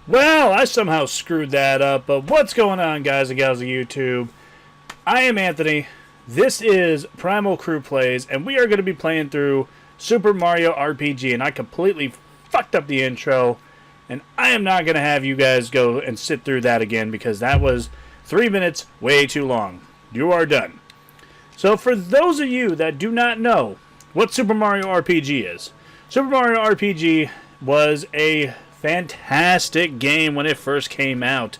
Well, I somehow screwed that up, but what's going on, guys and gals of YouTube? I am Anthony, this is Primal Crew Plays, and we are going to be playing through Super Mario RPG, and I completely fucked up the intro, and I am not going to have you guys go and sit through that again, because that was 3 minutes way too long. You are done. So for those of you that do not know what Super Mario RPG is, Super Mario RPG was a fantastic game when it first came out.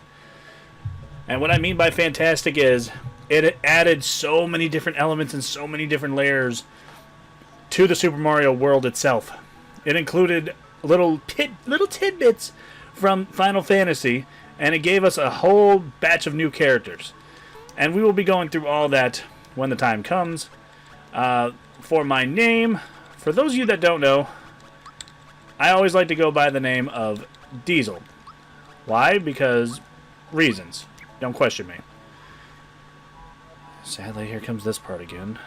And what I mean by fantastic is it added so many different elements and so many different layers to the Super Mario world itself. It included little tidbits from Final Fantasy, and it gave us a whole batch of new characters. And we will be going through all that when the time comes. For my name, for those of you that don't know, I always like to go by the name of Diesel. Why? Because reasons. Don't question me. Sadly, here comes this part again.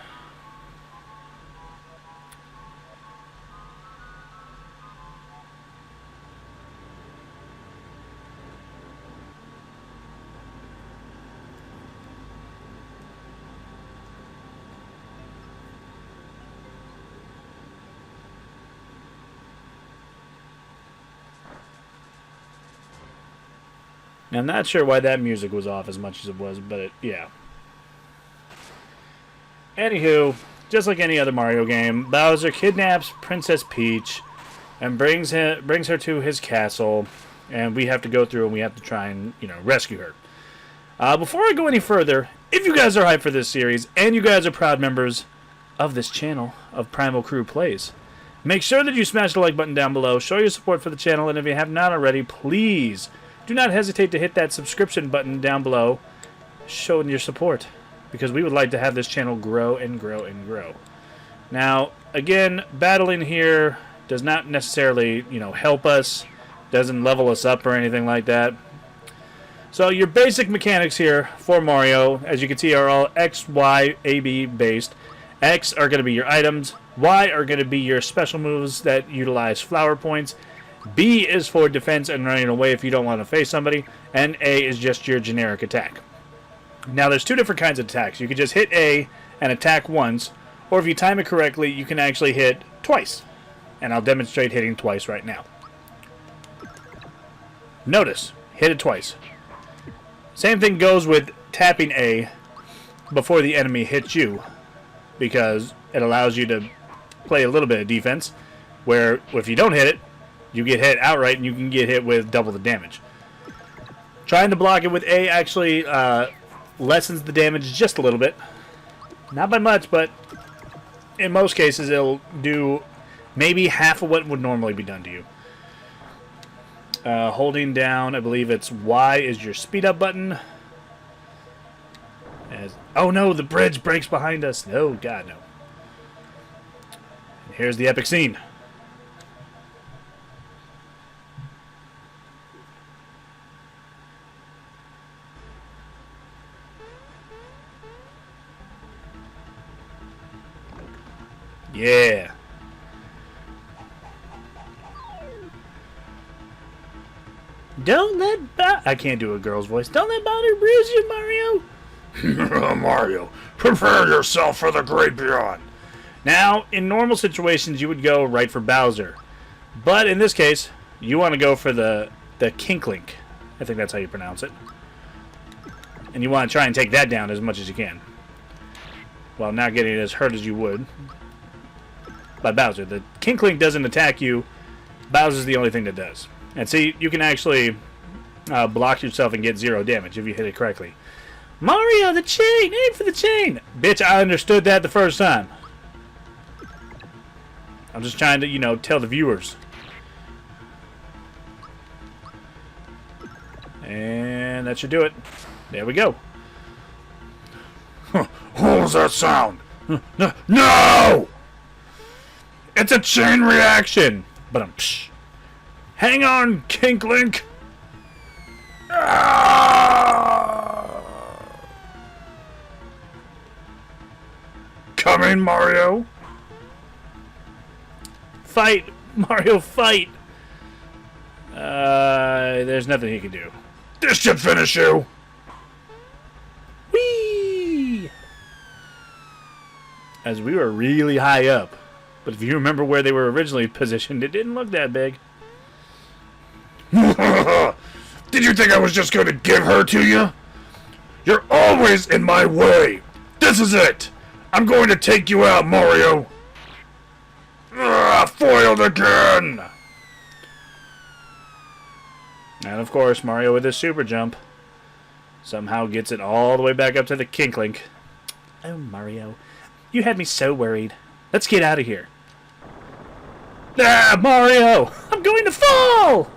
I'm not sure why that music was off as much as it was, but yeah. Anywho, just like any other Mario game, Bowser kidnaps Princess Peach and brings her to his castle, and we have to go through and we have to try and, rescue her. Before I go any further, if you guys are hyped for this series, and you guys are proud members of this channel of Primal Crew Plays, make sure that you smash the like button down below, show your support for the channel, and if you have not already, please do not hesitate to hit that subscription button down below, showing your support. because we would like to have this channel grow and grow and grow. Now, again, battling here does not necessarily, help us, doesn't level us up or anything like that. So your basic mechanics here for Mario, as you can see, are all X, Y, A, B based. X are going to be your items. Y are going to be your special moves that utilize flower points. B is for defense and running away if you don't want to face somebody. And A is just your generic attack. Now, there's two different kinds of attacks. You can just hit A and attack once, or if you time it correctly, you can actually hit twice. And I'll demonstrate hitting twice right now. Notice, hit it twice. Same thing goes with tapping A before the enemy hits you, because it allows you to play a little bit of defense, where if you don't hit it, you get hit outright and you can get hit with double the damage. Trying to block it with A actually lessens the damage just a little bit. Not by much, but in most cases it'll do maybe half of what would normally be done to you. Holding down, I believe it's Y is your speed up button. Oh no, the bridge breaks behind us. No, God, no. And here's the epic scene. Yeah. Don't let I can't do a girl's voice. Don't let Bowser bruise you, Mario. Mario, prepare yourself for the great beyond. Now, in normal situations, you would go right for Bowser. But in this case, you want to go for the Kinklink. I think that's how you pronounce it. And you want to try and take that down as much as you can, while not getting as hurt as you would by Bowser. The Kinklink doesn't attack you. Bowser's the only thing that does. And see, you can actually block yourself and get 0 damage if you hit it correctly. Mario, the chain! Aim for the chain! Bitch, I understood that the first time. I'm just trying to, tell the viewers. And that should do it. There we go. What was that sound? No! It's a chain reaction! But I'm psh. Hang on, Kinklink! Coming, Mario! Fight! Mario, fight! There's nothing he can do. This should finish you! Whee! As we were really high up. But if you remember where they were originally positioned, it didn't look that big. Did you think I was just going to give her to you? You're always in my way. This is it. I'm going to take you out, Mario. Foiled again. And of course, Mario with his super jump somehow gets it all the way back up to the Kinklink. Oh, Mario. You had me so worried. Let's get out of here. Ah, Mario! I'm going to fall!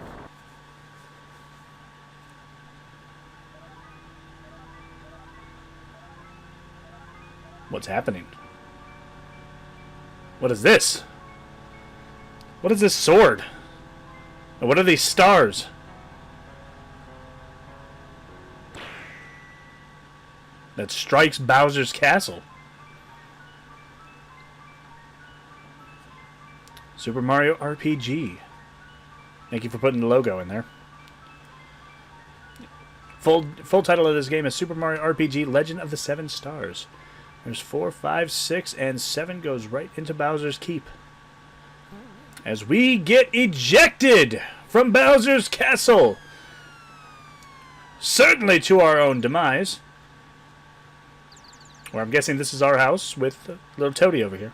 What's happening? What is this? What is this sword? And what are these stars? That strikes Bowser's castle. Super Mario RPG. Thank you for putting the logo in there. Full title of this game is Super Mario RPG Legend of the Seven Stars. There's 4, 5, 6, and 7 goes right into Bowser's Keep. As we get ejected from Bowser's Castle. Certainly to our own demise. Or I'm guessing this is our house with little Toady over here.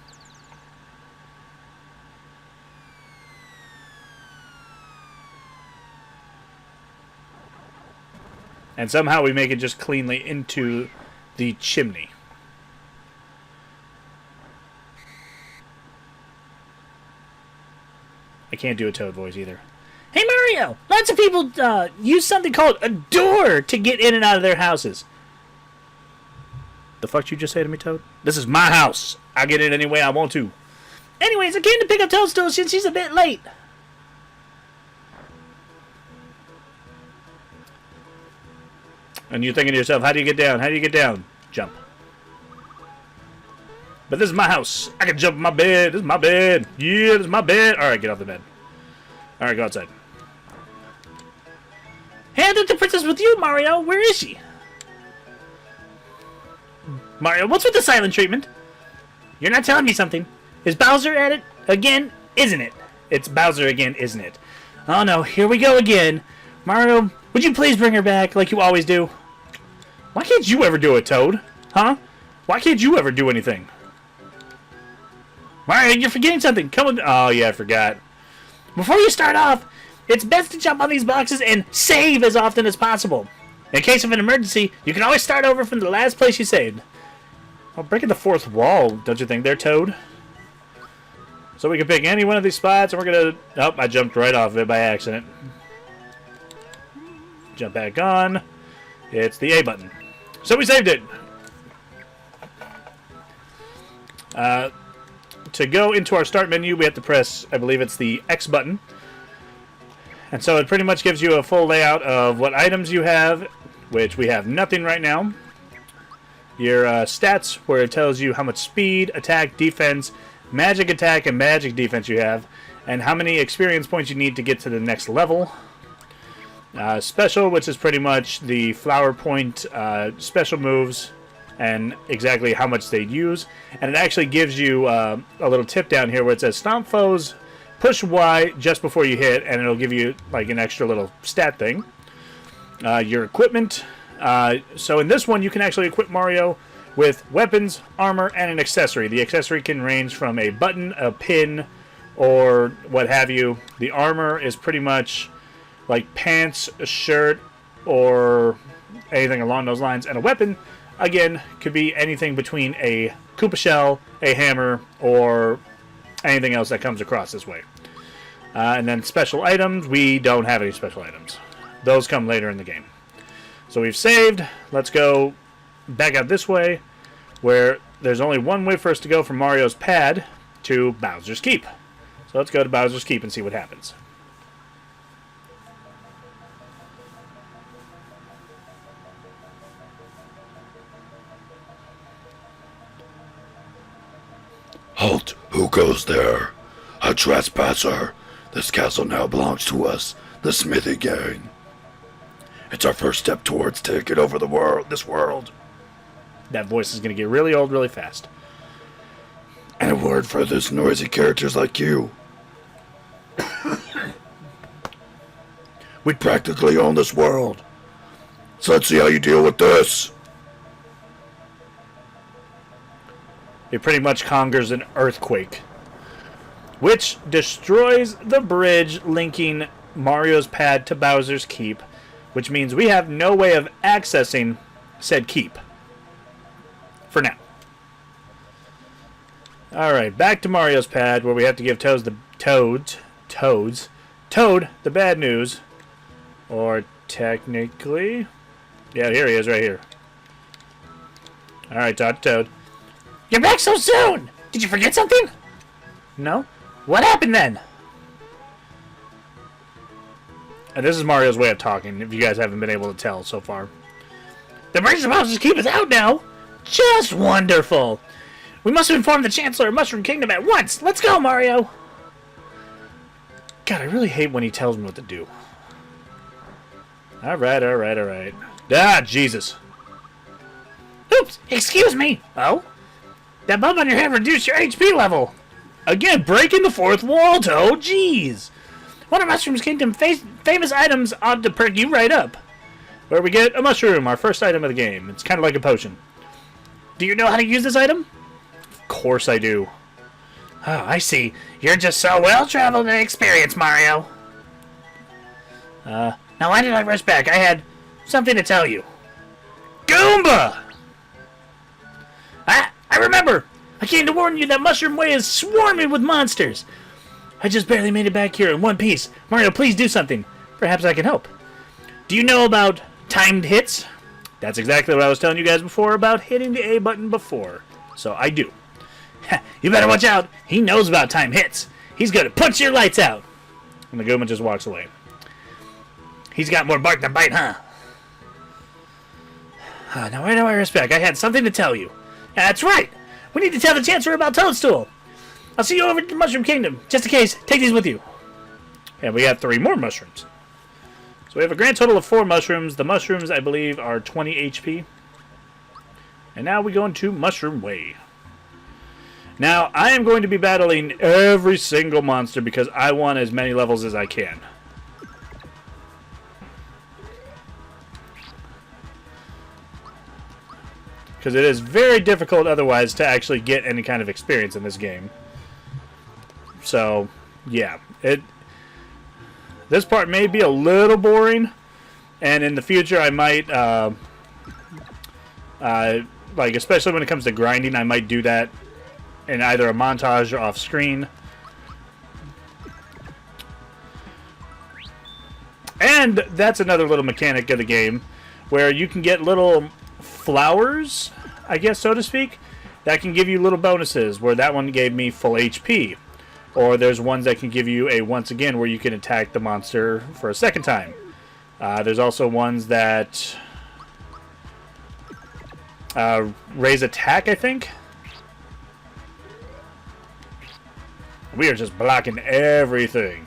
And somehow we make it just cleanly into the chimney. I can't do a Toad voice either. Hey Mario! Lots of people use something called a door to get in and out of their houses. The fuck you just say to me, Toad? This is my house. I get in any way I want to. Anyways, I came to pick up Toadstool since she's a bit late. And you're thinking to yourself, how do you get down? How do you get down? Jump. But this is my house. I can jump in my bed. This is my bed. Yeah, this is my bed. Alright, get off the bed. Alright, go outside. Hey, I thought the princess with you, Mario. Where is she? Mario, what's with the silent treatment? You're not telling me something. Is Bowser at it again? Isn't it? It's Bowser again, isn't it? Oh no, here we go again. Mario, would you please bring her back like you always do? Why can't you ever do it, Toad? Huh? Why can't you ever do anything? Mario, you're forgetting something. Come on. Oh yeah, I forgot. Before you start off, it's best to jump on these boxes and save as often as possible. In case of an emergency, you can always start over from the last place you saved. Oh, breaking the fourth wall, don't you think there, Toad? So we can pick any one of these spots, and we're gonna... Oh, I jumped right off of it by accident. Jump back on. It's the A button. So we saved it! To go into our start menu, we have to press, I believe it's the X button. And so it pretty much gives you a full layout of what items you have, which we have nothing right now. Your stats, where it tells you how much speed, attack, defense, magic attack, and magic defense you have, and how many experience points you need to get to the next level. Special, which is pretty much the flower point special moves, and exactly how much they use. And it actually gives you a little tip down here where it says stomp foes, push Y just before you hit, and it'll give you like an extra little stat thing. Your equipment. So in this one, you can actually equip Mario with weapons, armor, and an accessory. The accessory can range from a button, a pin, or what have you. The armor is pretty much like pants, a shirt, or anything along those lines. And a weapon, again, could be anything between a Koopa shell, a hammer, or anything else that comes across this way. And then special items, we don't have any special items. Those come later in the game. So we've saved. Let's go back out this way, where there's only one way for us to go from Mario's pad to Bowser's Keep. So let's go to Bowser's Keep and see what happens. Halt! Who goes there? A trespasser! This castle now belongs to us, the Smithy Gang. It's our first step towards taking over this world. That voice is going to get really old really fast. And a word for those noisy characters like you. We practically own this world. So let's see how you deal with this. It pretty much conquers an earthquake, which destroys the bridge linking Mario's pad to Bowser's Keep, which means we have no way of accessing said keep. For now. Alright, back to Mario's pad, where we have to give Toad the bad news. Or technically... Yeah, here he is, right here. Alright, Toad. You're back so soon! Did you forget something? No? What happened then? And this is Mario's way of talking, if you guys haven't been able to tell so far. The bridge of Bowser's Keep is out now! Just wonderful! We must inform the Chancellor of Mushroom Kingdom at once! Let's go, Mario! God, I really hate when he tells me what to do. Alright. Ah, Jesus. Oops! Excuse me! Oh? That bump on your head reduced your HP level! Again, breaking the fourth wall, Toad! Jeez! One of Mushroom Kingdom's famous items ought to perk you right up. Where we get a mushroom, our first item of the game. It's kind of like a potion. Do you know how to use this item? Of course I do. Oh, I see. You're just so well-traveled and experienced, Mario. Now why did I rush back? I had something to tell you. Goomba! I remember! I came to warn you that Mushroom Way is swarming with monsters. I just barely made it back here in one piece. Mario, please do something. Perhaps I can help. Do you know about timed hits? That's exactly what I was telling you guys before about hitting the A button before. So I do. You better watch out. He knows about time hits. He's going to punch your lights out. And the Goomba just walks away. He's got more bark than bite, huh? Now where do I respect? I had something to tell you. That's right. We need to tell the Chancellor about Toadstool. I'll see you over at the Mushroom Kingdom. Just in case, take these with you. And we have 3 more mushrooms. So we have a grand total of 4 mushrooms. The mushrooms, I believe, are 20 HP. And now we go into Mushroom Way. Now, I am going to be battling every single monster because I want as many levels as I can. Because it is very difficult otherwise to actually get any kind of experience in this game. So, yeah. This part may be a little boring. And in the future I might, like especially when it comes to grinding, I might do that in either a montage or off screen. And that's another little mechanic of the game where you can get little flowers, I guess, so to speak, that can give you little bonuses, where that one gave me full HP. Or there's ones that can give you a once again where you can attack the monster for a second time. There's also ones that raise attack, I think. We are just blocking everything.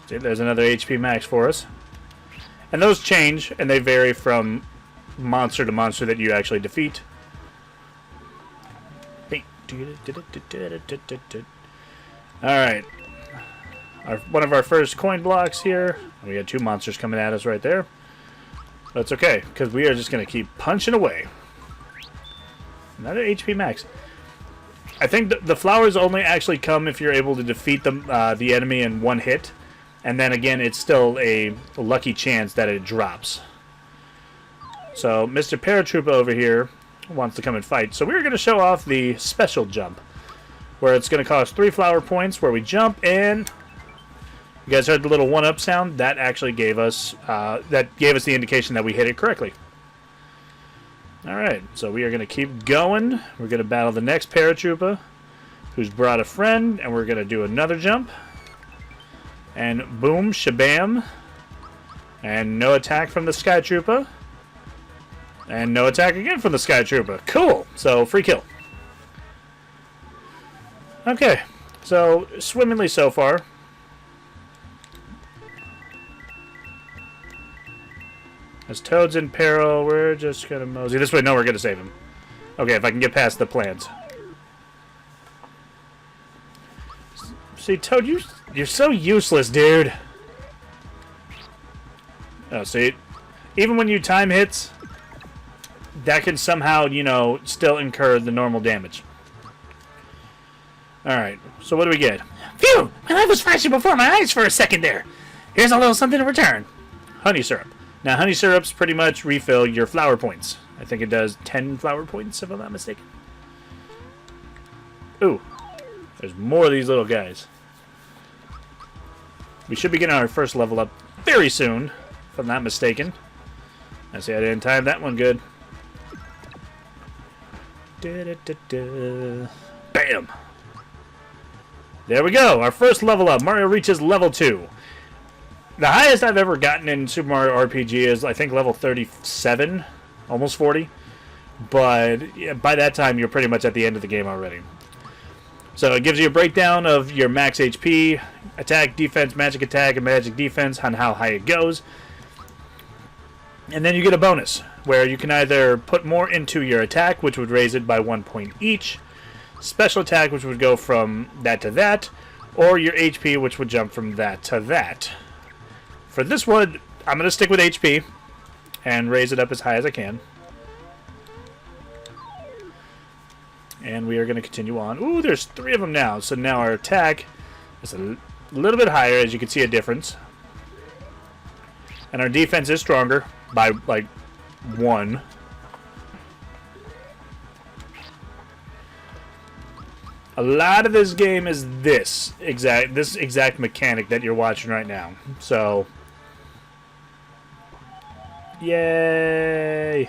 See, there's another HP max for us. And those change, and they vary from monster to monster that you actually defeat. Alright. One of our first coin blocks here. We had 2 monsters coming at us right there. That's okay, because we are just going to keep punching away. Another HP max. I think the flowers only actually come if you're able to defeat the enemy in one hit. And then again, it's still a lucky chance that it drops. So, Mr. Paratroopa over here wants to come and fight. So we're going to show off the special jump, where it's going to cost 3 flower points, where we jump and... You guys heard the little 1-up sound? That actually gave us the indication that we hit it correctly. Alright, so we are going to keep going. We're going to battle the next Paratroopa, who's brought a friend, and we're going to do another jump. And boom, shabam. And no attack from the Sky Troopa. And no attack again from the Sky Troopa. Cool! So, free kill. Okay, so swimmingly so far. As Toad's in peril, we're just gonna mosey this way. No, we're gonna save him. Okay, if I can get past the plants. See, Toad, you're so useless, dude. Oh, see, even when you time hits, that can somehow, you know, still incur the normal damage. Alright, so what do we get? Phew! My life was flashing before my eyes for a second there. Here's a little something in return. Honey syrup. Now, honey syrups pretty much refill your flower points. I think it does 10 flower points, if I'm not mistaken. Ooh. There's more of these little guys. We should be getting our first level up very soon, if I'm not mistaken. I see I didn't time that one good. Bam! There we go, our first level up. Mario reaches level 2. The highest I've ever gotten in Super Mario RPG is, I think, level 37, almost 40. But yeah, by that time, you're pretty much at the end of the game already. So it gives you a breakdown of your max HP, attack, defense, magic attack, and magic defense on how high it goes. And then you get a bonus, where you can either put more into your attack, which would raise it by 1 point each, special attack, which would go from that to that, or your HP, which would jump from that to that. For this one, I'm going to stick with HP and raise it up as high as I can. And we are going to continue on. Ooh, there's 3 of them now. So now our attack is a little bit higher, as you can see a difference. And our defense is stronger by, like, 1. A lot of this game is this exact mechanic that you're watching right now. So Yay!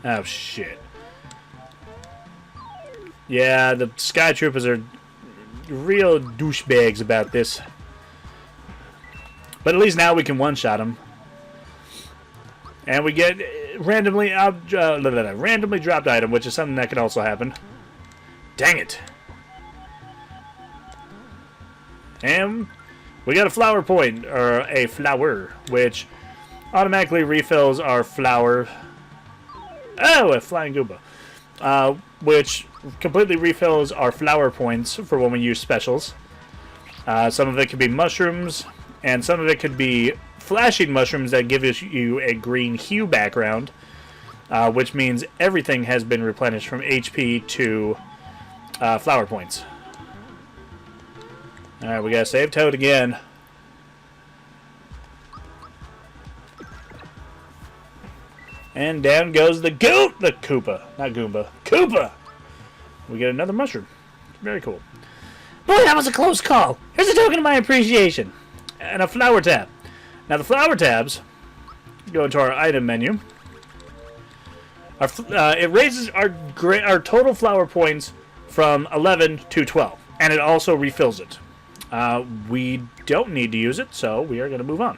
Oh, shit. Yeah, the Sky Troopers are real douchebags about this. But at least now we can one-shot them. And we get randomly dropped item, which is something that can also happen. Dang it. And we got a flower point, or a flower, which automatically refills our flower. Oh, a flying Goomba. Which completely refills our flower points for when we use specials. Some of it could be mushrooms, and some of it could be flashing mushrooms that give you a green hue background, which means everything has been replenished from HP to flower points. Alright, we gotta save Toad again. And down goes the Koopa. Not Goomba. Koopa! We get another mushroom. Very cool. Boy, that was a close call. Here's a token of my appreciation. And a flower tab. Now, the flower tabs go into our item menu. It raises our total flower points from 11 to 12. And it also refills it. We don't need to use it, so we are going to move on.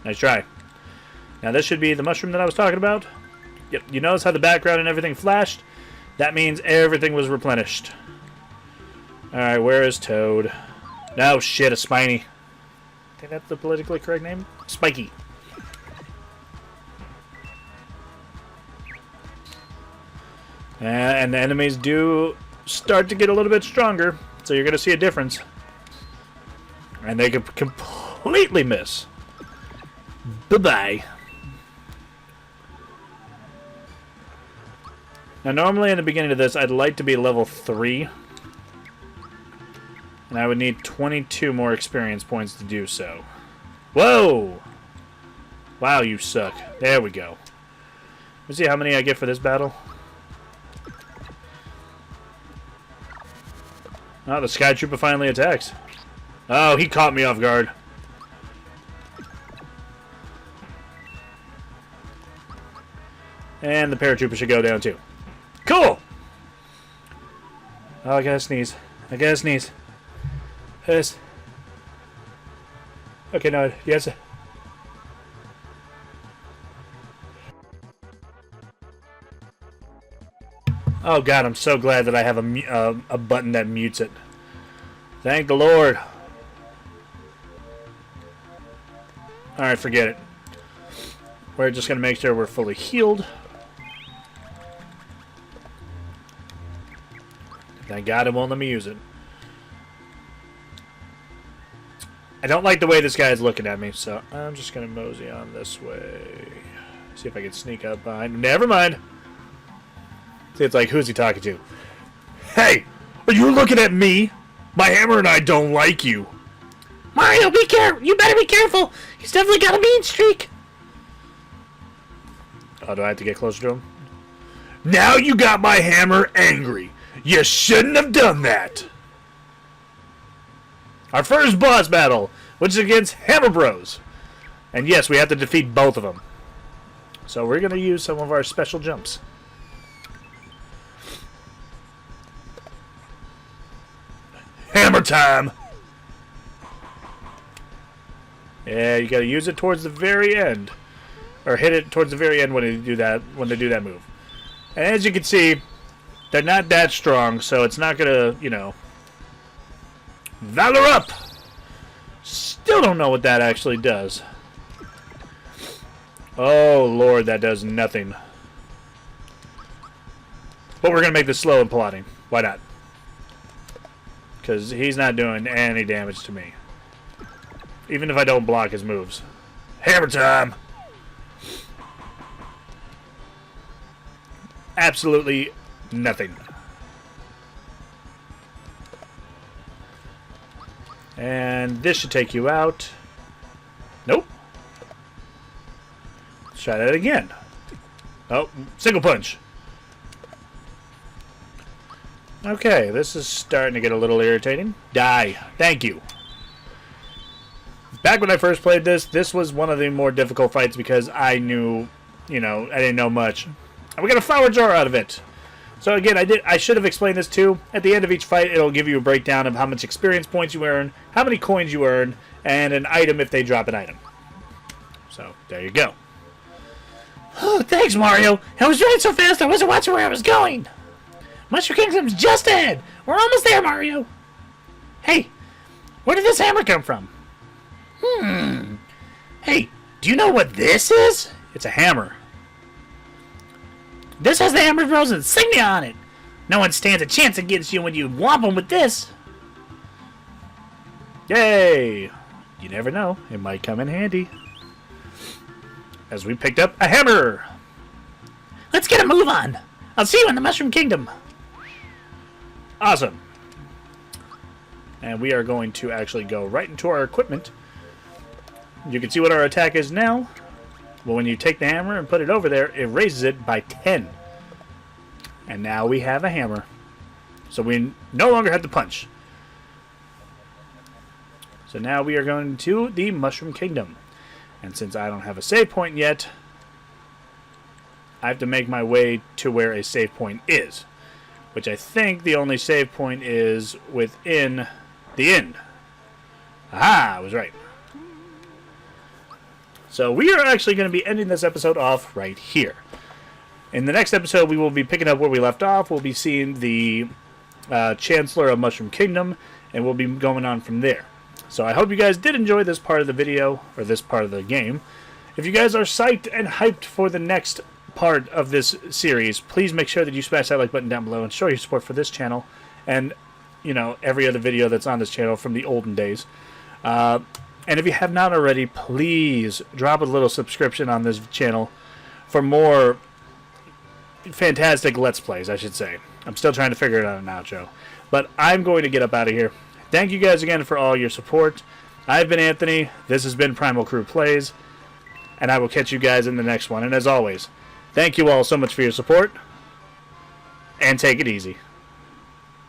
Nice try. Now this should be the mushroom that I was talking about. Yep, you notice how the background and everything flashed? That means everything was replenished. Alright, where is Toad? No, shit, a Spiny. I think that's the politically correct name? Spiky. And the enemies do start to get a little bit stronger, so you're going to see a difference. And they could completely miss. Bye-bye. Now, normally in the beginning of this, I'd like to be level 3. And I would need 22 more experience points to do so. Whoa! Wow, you suck. There we go. Let's see how many I get for this battle. Oh, the Sky Trooper finally attacks. Oh, he caught me off guard. And the paratrooper should go down too. Cool! Oh, I gotta sneeze. I gotta sneeze. Yes. Okay, no, yes. Oh god, I'm so glad that I have a button that mutes it. Thank the Lord. Alright, forget it. We're just gonna make sure we're fully healed. Thank God it won't let me use it. I don't like the way this guy is looking at me, so I'm just gonna mosey on this way. See if I can sneak up behind him. Never mind. See, it's like, who's he talking to? Hey! Are you looking at me? My hammer and I don't like you. Mario, be careful! You better be careful! He's definitely got a mean streak! Oh, do I have to get closer to him? Now you got my hammer angry. You shouldn't have done that. Our first boss battle, which is against Hammer Bros. And yes, we have to defeat both of them. So we're going to use some of our special jumps. Hammer time! Yeah, you got to use it towards the very end. Or hit it towards the very end when they do that move. And as you can see, they're not that strong, so it's not gonna, you know. Valor up! Still don't know what that actually does. Oh lord, that does nothing. But we're gonna make this slow and plotting. Why not? Because he's not doing any damage to me. Even if I don't block his moves. Hammer time! Absolutely nothing. And this should take you out. Nope. Let's try that again. Oh, single punch. Okay, this is starting to get a little irritating. Die. Thank you. Back when I first played this was one of the more difficult fights because I knew, I didn't know much. And we got a flower jar out of it. So again, I should have explained this too. At the end of each fight, it'll give you a breakdown of how much experience points you earn, how many coins you earn, and an item if they drop an item. So, there you go. Oh, thanks, Mario. I was running so fast I wasn't watching where I was going. Mushroom Kingdom's just ahead. We're almost there, Mario. Hey, where did this hammer come from? Hey, do you know what this is? It's a hammer. This has the Hammer Bros insignia on it. No one stands a chance against you when you whomp them with this. Yay! You never know. It might come in handy. As we picked up a hammer. Let's get a move on. I'll see you in the Mushroom Kingdom. Awesome. And we are going to actually go right into our equipment. You can see what our attack is now. Well, when you take the hammer and put it over there, it raises it by 10. And now we have a hammer. So we no longer have to punch. So now we are going to the Mushroom Kingdom. And since I don't have a save point yet, I have to make my way to where a save point is. Which I think the only save point is within the inn. Aha, I was right. So we are actually going to be ending this episode off right here. In the next episode, we will be picking up where we left off. We'll be seeing the Chancellor of Mushroom Kingdom, and we'll be going on from there. So I hope you guys did enjoy this part of the video, or this part of the game. If you guys are psyched and hyped for the next part of this series, please make sure that you smash that like button down below and show your support for this channel and, every other video that's on this channel from the olden days. And if you have not already, please drop a little subscription on this channel for more fantastic Let's Plays, I should say. I'm still trying to figure it out an outro. But I'm going to get up out of here. Thank you guys again for all your support. I've been Anthony. This has been Primal Crew Plays. And I will catch you guys in the next one. And as always, thank you all so much for your support. And take it easy.